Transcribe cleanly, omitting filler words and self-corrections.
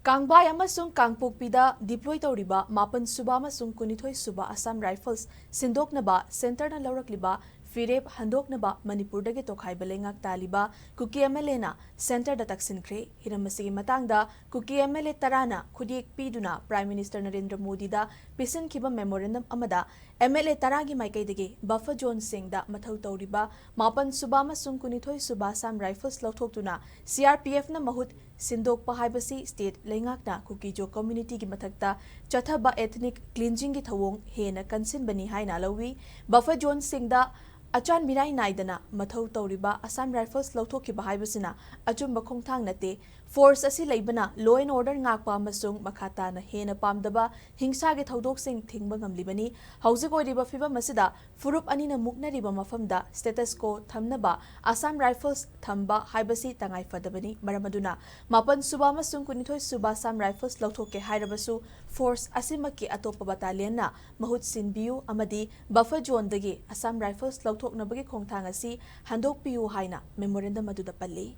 Kangbay amasung Kangpokpida deploy tawriba mapan suba amasung kunithoi suba Assam Rifles Sindoknaba Center na laurakliba Phirep Handoknaba Manipur dagi tokhaiba lengak taliba Kuki MLA na Center da Taksinkre hiramasigi matangda Kuki MLA tarana khudiek piduna Prime Minister Narendra Modi da Pisinkhiba Memorandum amada MLA taragi maikaidagi Buffer Zone Singh da mathau tawriba mapan suba amasung kunithoi suba Assam Rifles lauthokduna CRPF na mahut Sindokpa haibasi state lengakna Kukijo community gi mathakta chathaba ethnic cleansing gi thawong hena kansinbani haina lawi Buffer Zone Singh da Achan Mirai Naidana Mathau Tauriba Assam Rifles Lauthokiba haibasina achumba khongthang nate force asi leibana law and order ngakpa amasung makhata na hena pamdaba hingsa ge thodok sing thingba ngamlibani hauzik oiriba fiba masida furup anina muknariba mafamda status quo thamnaba Assam Rifles thamba haibasi tangai fadabani maramaduna mapan suba amasung kunithoi suba Assam Rifles lauthoke hairabasu force asimaki atopa battalion na mahut sinbiu amadi buffer zone dagi Assam Rifles lautoknabagi khongthang asi handokpiu haina memorandum aduda palli